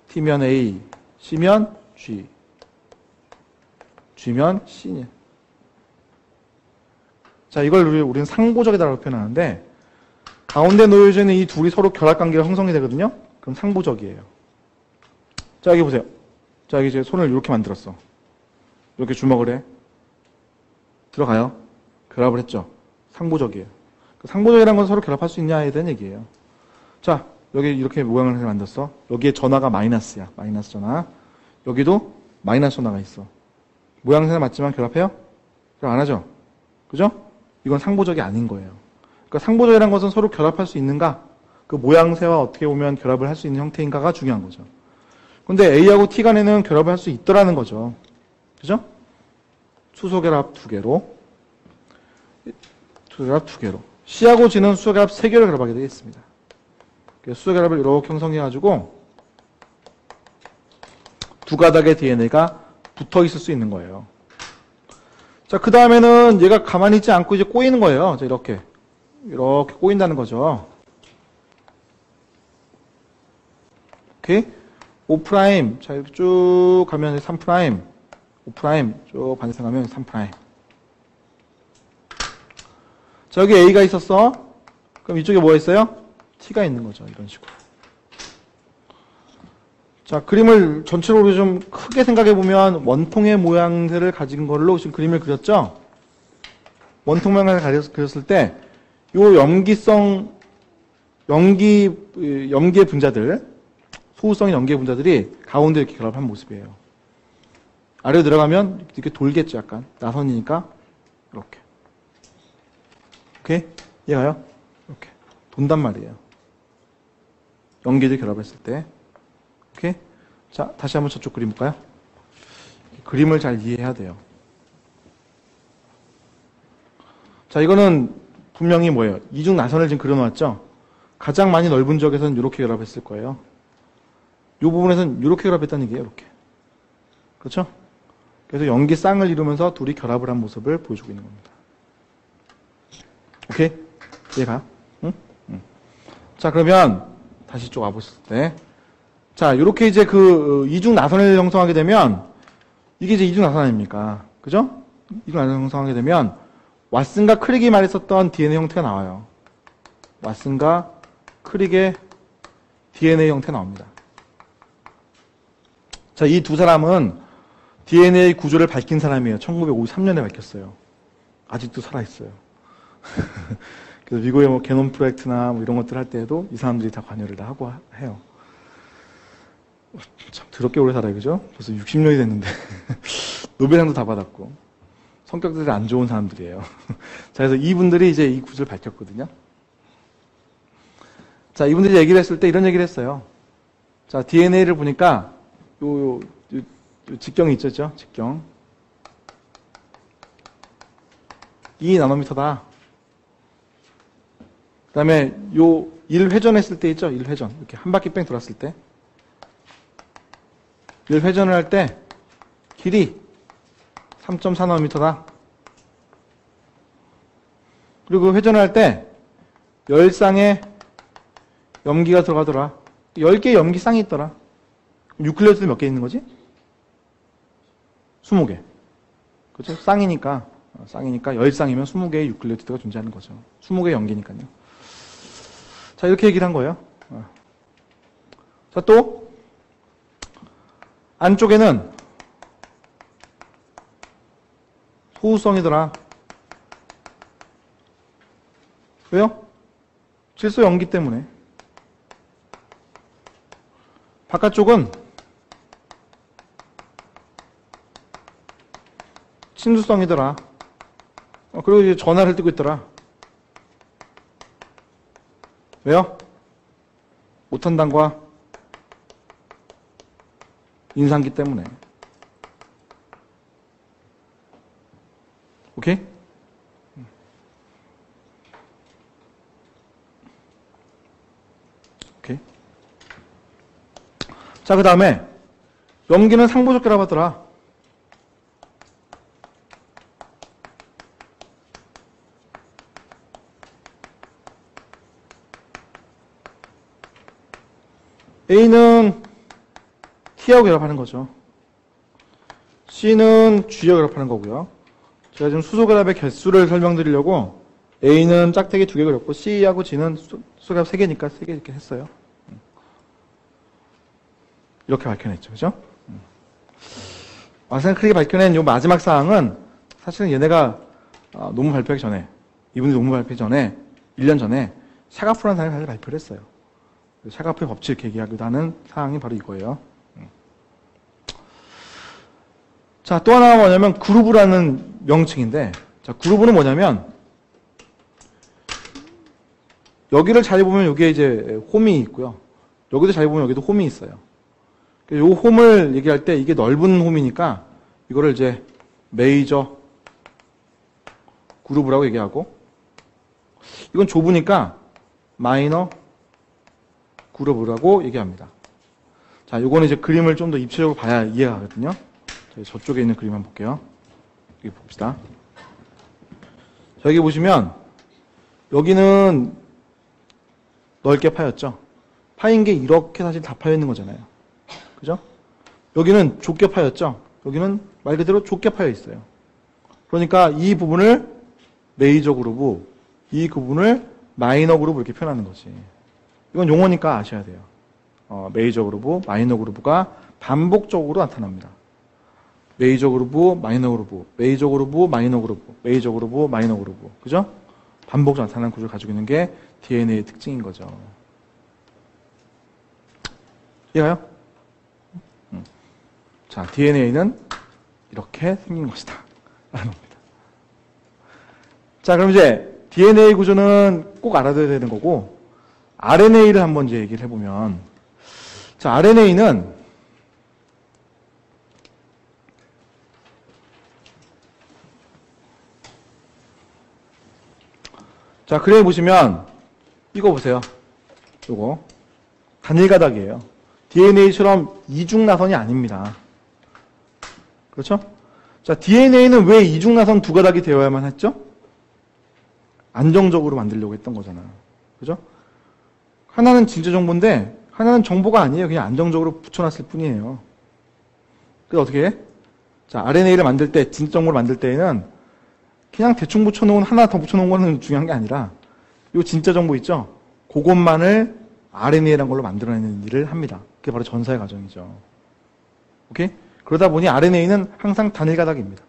T면 A. C면 G. G면 C. 자, 이걸 우리는 상보적이다라고 표현하는데, 가운데 놓여져 있는 이 둘이 서로 결합관계가 형성이 되거든요? 그럼 상보적이에요. 자, 여기 보세요. 자, 여기 이제 손을 이렇게 만들었어. 이렇게 주먹을 해. 들어가요. 결합을 했죠. 상보적이에요. 상보적이라는 건 서로 결합할 수 있냐에 대한 얘기예요. 자, 여기 이렇게 모양을 만들었어. 여기에 전화가 마이너스야. 마이너스 전화. 여기도 마이너스 전화가 있어. 모양새는 맞지만 결합해요? 결합 안 하죠? 그죠? 이건 상보적이 아닌 거예요. 그러니까 상보적이라는 것은 서로 결합할 수 있는가? 그 모양새와 어떻게 보면 결합을 할 수 있는 형태인가가 중요한 거죠. 근데 A하고 T 간에는 결합을 할 수 있더라는 거죠. 그죠? 수소결합 2개로. 수소결합 2개로. C하고 G는 수소결합 3개를 결합하게 되겠습니다. 수소결합을 이렇게 형성해가지고 두 가닥의 DNA가 붙어 있을 수 있는 거예요. 자, 그 다음에는 얘가 가만히 있지 않고 이제 꼬이는 거예요. 자, 이렇게 꼬인다는 거죠. 오케이? 5', 자, 이렇게 쭉 가면 3', 5', 쭉 반대편 가면 3'. 자, 여기 A가 있었어. 그럼 이쪽에 뭐가 있어요? T가 있는 거죠. 이런 식으로. 자, 그림을 전체적으로 좀 크게 생각해 보면 원통의 모양새를 가진 걸로 지금 그림을 그렸죠? 원통 모양을 그렸을 때, 요 염기의 분자들, 소우성의 염기의 분자들이 가운데 이렇게 결합한 모습이에요. 아래로 내려가면 이렇게 돌겠죠, 약간. 나선이니까, 이렇게. 오케이? 이해가요? 이렇게. 돈단 말이에요. 염기들 결합했을 때. 오케이? 자, 다시 한번 저쪽 그림 볼까요? 그림을 잘 이해해야 돼요. 자, 이거는 분명히 뭐예요? 이중 나선을 지금 그려놓았죠? 가장 많이 넓은 지역에서는 이렇게 결합했을 거예요. 이 부분에서는 이렇게 결합했다는 얘기예요, 이렇게. 그렇죠? 그래서 염기 쌍을 이루면서 둘이 결합을 한 모습을 보여주고 있는 겁니다. 오케이? 이해가? 응? 응. 자, 그러면 다시 쭉 와보실 때. 자, 이렇게 이제 그 이중 나선을 형성하게 되면 이게 이제 이중 나선 아닙니까? 그죠? 이중 나선을 형성하게 되면 왓슨과 크릭이 말했었던 DNA 형태가 나와요. 왓슨과 크릭의 DNA 형태가 나옵니다. 자, 이 두 사람은 DNA 구조를 밝힌 사람이에요. 1953년에 밝혔어요. 아직도 살아있어요. 그래서 미국의 뭐 게놈 프로젝트나 뭐 이런 것들 할 때에도 이 사람들이 다 관여를 다 하고 해요. 참 더럽게 오래 살아요, 그죠? 벌써 60년이 됐는데 노벨상도 다 받았고 성격들이 안 좋은 사람들이에요. 자, 그래서 이분들이 이제 이 구조를 밝혔거든요. 자, 이분들이 얘기를 했을 때 이런 얘기를 했어요. 자, DNA를 보니까 요 직경이 있었죠, 직경. 2나노미터다. 그 다음에 요 1회전했을 때 있죠, 1회전. 이렇게 한 바퀴 뺑 돌았을 때. 1회전을 할 때 길이 3.4나노미터다. 그리고 회전을 할 때 10쌍의 염기가 들어가더라. 10개의 염기쌍이 있더라. 뉴클레오티드 몇 개 있는 거지? 20개. 그렇죠? 쌍이니까 10쌍이면 20개의 뉴클레오티드가 존재하는 거죠. 20개의 염기니까요. 자, 이렇게 얘기를 한 거예요. 자, 또 안쪽에는 소우성이더라. 왜요? 질소 염기 때문에. 바깥쪽은 친수성이더라. 그리고 이제 전화를 뜨고 있더라. 왜요? 오탄당과 인산기 때문에. 오케이? 자, 그 다음에 염기는 상부적계라고 하더라. A는 T하고 결합하는 거죠. C는 G하고 결합하는 거고요. 제가 지금 수소결합의 개수를 설명드리려고 A는 짝대기 2개 그렸고 C하고 G는 수소결합 3개니까 3개 이렇게 했어요. 이렇게 밝혀냈죠. 그죠? 왓슨이 크게 밝혀낸 이 마지막 사항은 사실은 얘네가 논문 발표하기 전에, 이분이 논문 발표하기 전에 1년 전에 샤가프라는 사람이 사실 발표를 했어요. 샤가프의 법칙 얘기하기도 하는 사항이 바로 이거예요. 자, 또 하나가 뭐냐면 그루브라는 명칭인데, 자, 그루브는 뭐냐면 여기를 잘 보면 여기에 이제 홈이 있고요. 여기도 잘 보면 여기도 홈이 있어요. 이 홈을 얘기할 때 이게 넓은 홈이니까 이거를 이제 메이저 그루브라고 얘기하고, 이건 좁으니까 마이너 그루브라고 얘기합니다. 자, 요거는 이제 그림을 좀 더 입체적으로 봐야 이해가 가거든요. 저쪽에 있는 그림 한번 볼게요. 여기 봅시다. 자, 여기 보시면 여기는 넓게 파였죠. 파인 게 이렇게 사실 다 파여 있는 거잖아요. 그죠? 여기는 좁게 파였죠. 여기는 말 그대로 좁게 파여 있어요. 그러니까 이 부분을 메이저 그루브, 이 부분을 마이너 그루브 이렇게 표현하는 거지. 이건 용어니까 아셔야 돼요. 메이저 그루브, 마이너 그루브가 반복적으로 나타납니다. 메이저 그루브, 마이너 그루브, 메이저 그루브, 마이너 그루브, 메이저 그루브, 마이너 그루브. 그죠? 반복적으로 나타나는 구조를 가지고 있는 게 DNA의 특징인 거죠. 이해가요? 자, DNA는 이렇게 생긴 것이다. 라는 겁니다. 자, 그럼 이제 DNA 구조는 꼭 알아둬야 되는 거고, RNA를 한번 이제 얘기를 해보면, 자, RNA는 자, 그래 보시면 이거 보세요. 요거 단일 가닥이에요. DNA처럼 이중 나선이 아닙니다. 그렇죠? 자, DNA는 왜 이중 나선 두 가닥이 되어야만 했죠? 안정적으로 만들려고 했던 거잖아요. 그죠? 하나는 진짜 정보인데 하나는 정보가 아니에요. 그냥 안정적으로 붙여놨을 뿐이에요. 그래서 어떻게 해? 자, RNA를 만들 때, 진짜 정보를 만들 때에는 그냥 대충 붙여놓은 하나 더 붙여놓은 거는 중요한 게 아니라 이 진짜 정보 있죠? 그것만을 RNA라는 걸로 만들어내는 일을 합니다. 그게 바로 전사의 과정이죠. 오케이? 그러다 보니 RNA는 항상 단일 가닥입니다.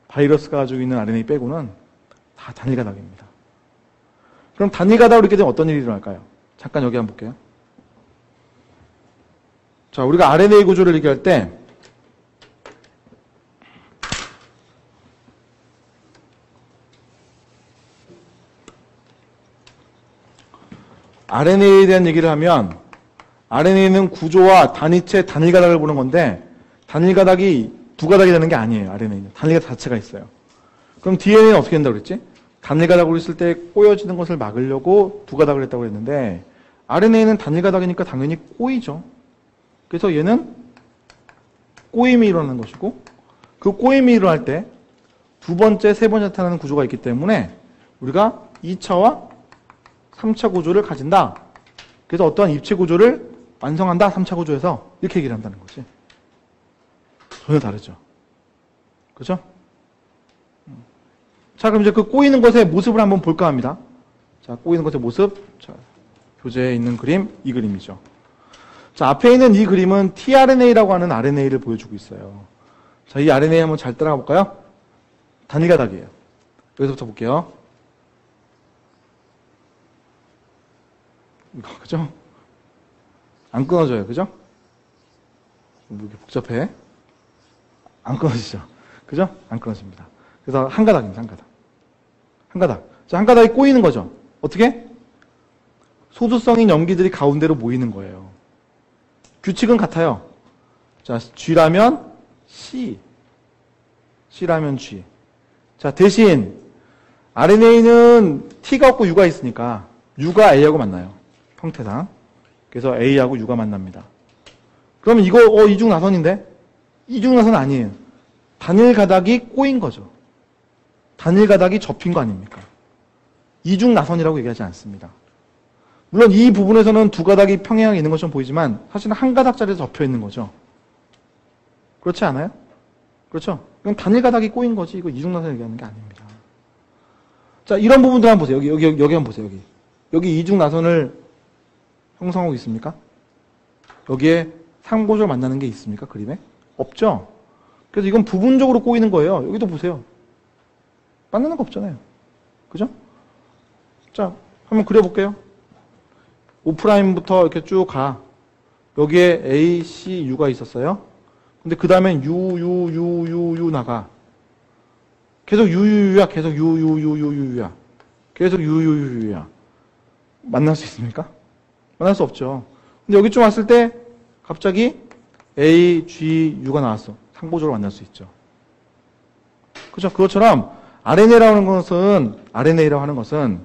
바이러스가 가지고 있는 RNA 빼고는 다 단일 가닥입니다. 그럼 단일 가닥으로 이렇게 되면 어떤 일이 일어날까요? 잠깐 여기 한번 볼게요. 자, 우리가 RNA 구조를 얘기할 때 RNA에 대한 얘기를 하면 RNA는 구조와 단위체 단일 가닥을 보는 건데 단일 가닥이 두 가닥이 되는 게 아니에요. RNA는 단일 가닥 자체가 있어요. 그럼 DNA는 어떻게 된다고 그랬지? 단일 가닥으로 있을 때 꼬여지는 것을 막으려고 두 가닥을 했다고 그랬는데 RNA는 단일 가닥이니까 당연히 꼬이죠. 그래서 얘는 꼬임이 일어나는 것이고 그 꼬임이 일어날 때 두 번째, 세 번째 나타나는 구조가 있기 때문에 우리가 2차와 3차 구조를 가진다. 그래서 어떠한 입체 구조를 완성한다. 3차 구조에서 이렇게 얘기를 한다는 거지. 전혀 다르죠. 그렇죠? 자, 그럼 이제 그 꼬이는 것의 모습을 한번 볼까 합니다. 자, 꼬이는 것의 모습. 자, 교재에 있는 그림, 이 그림이죠. 자, 앞에 있는 이 그림은 tRNA라고 하는 RNA를 보여주고 있어요. 자, 이 RNA 한번 잘 따라가 볼까요? 단일 가닥이에요. 여기서부터 볼게요. 이거, 그죠? 안 끊어져요. 그죠? 이렇게 복잡해. 안 끊어지죠. 그죠? 안 끊어집니다. 그래서 한 가닥입니다. 한 가닥. 한 가닥. 자, 한 가닥이 꼬이는 거죠. 어떻게? 소수성인 염기들이 가운데로 모이는 거예요. 규칙은 같아요. 자, G라면 C. C라면 G. 자, 대신 RNA는 T가 없고 U가 있으니까 U가 A하고 만나요. 형태상. 그래서 A하고 U가 만납니다. 그러면 이거 이중나선인데? 이중나선 아니에요. 단일 가닥이 꼬인 거죠. 단일 가닥이 접힌 거 아닙니까? 이중나선이라고 얘기하지 않습니다. 물론 이 부분에서는 두 가닥이 평행하게 있는 것처럼 보이지만 사실은 한 가닥짜리에서 접혀 있는 거죠. 그렇지 않아요? 그렇죠? 이건 단일 가닥이 꼬인 거지 이거 이중나선 얘기하는 게 아닙니다. 자, 이런 부분들 한번 보세요. 여기 한번 보세요. 여기 이중나선을 형성하고 있습니까? 여기에 상보절 만나는 게 있습니까? 그림에? 없죠? 그래서 이건 부분적으로 꼬이는 거예요. 여기도 보세요. 만나는 거 없잖아요. 그죠? 자, 한번 그려볼게요. O'부터 이렇게 쭉 가. 여기에 A, C, U가 있었어요. 근데 그 다음엔 U 나가. 계속 U야. 계속 U야. 계속 U야. 만날 수 있습니까? 만날 수 없죠. 근데 여기쯤 왔을 때 갑자기 A, G, U가 나왔어. 상보적으로 만날 수 있죠. 그죠? 그것처럼 RNA라고 하는 것은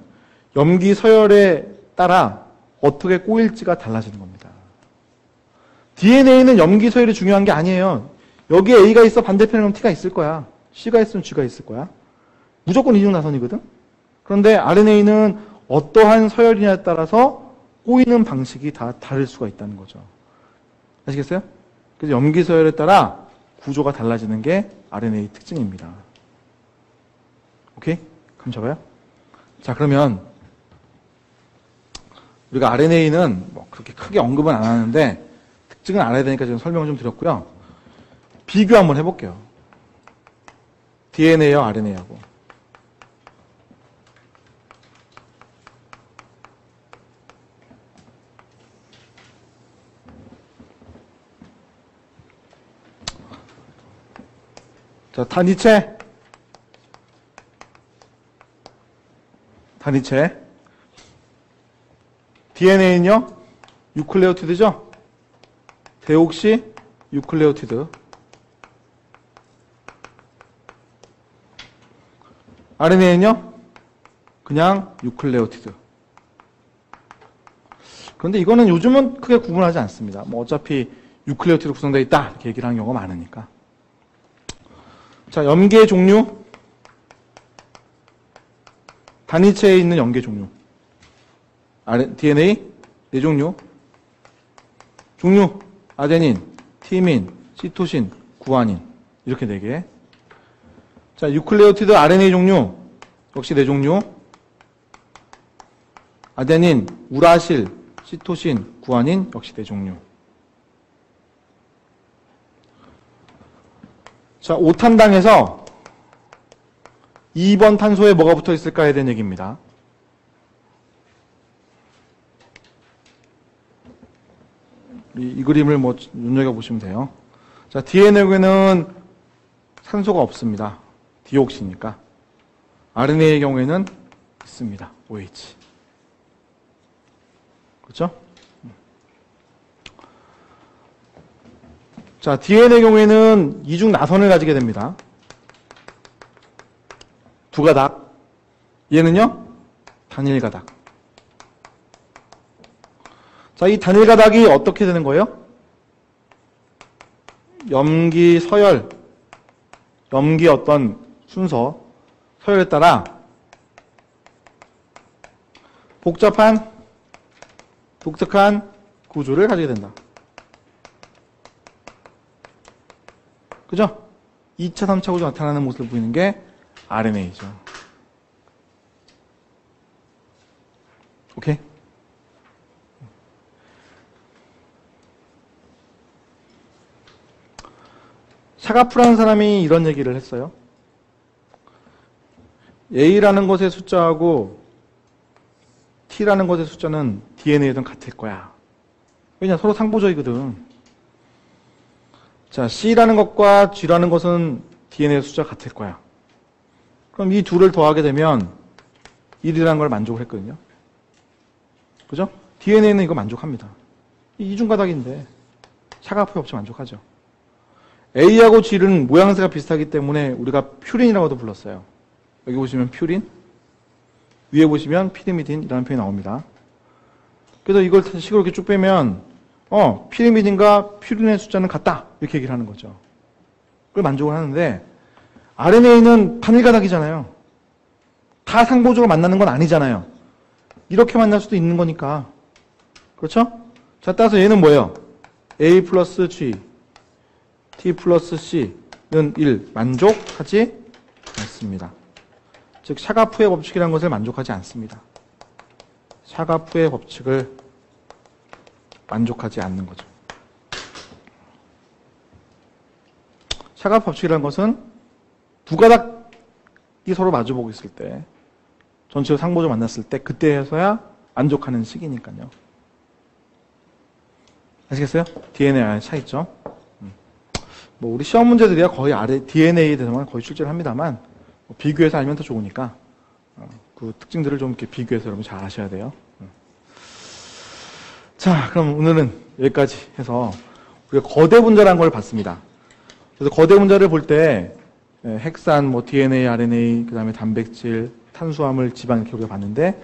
염기 서열에 따라 어떻게 꼬일지가 달라지는 겁니다. DNA는 염기 서열이 중요한 게 아니에요. 여기에 A가 있어 반대편에 그럼 T가 있을 거야. C가 있으면 G가 있을 거야. 무조건 이중나선이거든. 그런데 RNA는 어떠한 서열이냐에 따라서 꼬이는 방식이 다 다를 수가 있다는 거죠. 아시겠어요? 그래서 염기 서열에 따라 구조가 달라지는 게 RNA 특징입니다. 오케이? 그럼 잡아요? 자, 그러면 우리가 RNA는 뭐 그렇게 크게 언급은 안 하는데 특징은 알아야 되니까 지금 설명을 좀 드렸고요. 비교 한번 해볼게요. DNA와 RNA하고. 자, 단위체. DNA는요, 유클레오티드죠? 데옥시 유클레오티드. RNA는요, 그냥 유클레오티드. 그런데 이거는 요즘은 크게 구분하지 않습니다. 뭐 어차피 유클레오티드 구성되어 있다 이렇게 얘기를 하는 경우가 많으니까. 자, 염계의 종류. 단위체에 있는 염계 종류. DNA 4종류. 종류 아데닌, 티민, 시토신, 구아닌 이렇게 4개. 자, 유클레오티드 RNA 종류 역시 4종류. 아데닌, 우라실, 시토신, 구아닌 역시 4종류. 자, 5탄당에서 2번 탄소에 뭐가 붙어 있을까에 대한 얘기입니다. 이 그림을 뭐 눈여겨보시면 돼요. 자, DNA에는 산소가 없습니다. 디옥시니까. RNA의 경우에는 있습니다. OH. 그렇죠? 자, DNA의 경우에는 이중 나선을 가지게 됩니다. 두 가닥. 얘는요, 단일 가닥. 자, 이 단일 가닥이 어떻게 되는 거예요? 염기 서열, 염기 어떤 순서, 서열에 따라 복잡한, 독특한 구조를 가지게 된다. 그죠? 2차, 3차 구조 나타나는 모습을 보이는 게 RNA죠. 오케이? 샤가프라는 사람이 이런 얘기를 했어요. A라는 것의 숫자하고 T라는 것의 숫자는 DNA에는 같을 거야. 왜냐, 서로 상보적이거든. 자, C라는 것과 G라는 것은 DNA 숫자가 같을 거야. 그럼 이 둘을 더하게 되면 1이라는 걸 만족을 했거든요. 그죠? DNA는 이거 만족합니다. 이중가닥인데 샤가프의 법칙 만족하죠. A하고 G는 모양새가 비슷하기 때문에 우리가 퓨린이라고도 불렀어요. 여기 보시면 퓨린, 위에 보시면 피리미딘이라는 표현이 나옵니다. 그래서 이걸 식으로 이렇게 쭉 빼면, 피리미딘과 퓨린의 숫자는 같다. 이렇게 얘기를 하는 거죠. 그걸 만족을 하는데, RNA는 단일가닥이잖아요. 다 상보적으로 만나는 건 아니잖아요. 이렇게 만날 수도 있는 거니까. 그렇죠? 자, 따라서 얘는 뭐예요? A 플러스 G, T 플러스 C는 1. 만족하지 않습니다. 즉, 샤가프의 법칙이라는 것을 만족하지 않습니다. 샤가프의 법칙을 만족하지 않는 거죠. 샤가프 법칙이라는 것은 두 가닥이 서로 마주보고 있을 때, 전체로 상보적으로 만났을 때, 그때에서야 만족하는 식이니까요. 아시겠어요? DNA와의 차이점. 뭐 우리 시험 문제들이야 거의 DNA에 대해서만 거의 출제를 합니다만, 비교해서 알면 더 좋으니까 그 특징들을 좀 이렇게 비교해서 여러분 잘 아셔야 돼요. 자, 그럼 오늘은 여기까지 해서 우리가 거대 분자라는 걸 봤습니다. 그래서 거대 분자를 볼 때 핵산, 뭐 DNA, RNA, 그다음에 단백질, 탄수화물, 지방 이렇게 우리가 봤는데,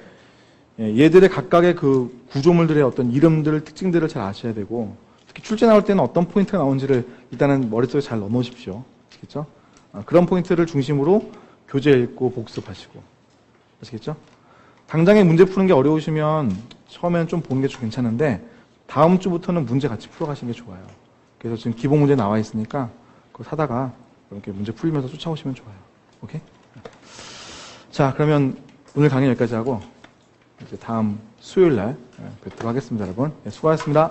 얘들의 각각의 그 구조물들의 어떤 이름들, 특징들을 잘 아셔야 되고, 특히 출제 나올 때는 어떤 포인트가 나오는지를 일단은 머릿속에 잘 넣어놓으십시오. 아시겠죠? 그런 포인트를 중심으로 교재 읽고 복습하시고. 아시겠죠? 당장에 문제 푸는 게 어려우시면 처음에는 좀 보는 게 좀 괜찮은데, 다음 주부터는 문제 같이 풀어가시는 게 좋아요. 그래서 지금 기본 문제 나와 있으니까 그거 사다가 이렇게 문제 풀면서 쫓아오시면 좋아요. 오케이? 자, 그러면 오늘 강의 여기까지 하고 이제 다음 수요일 날 뵙도록 하겠습니다, 여러분. 네, 수고하셨습니다.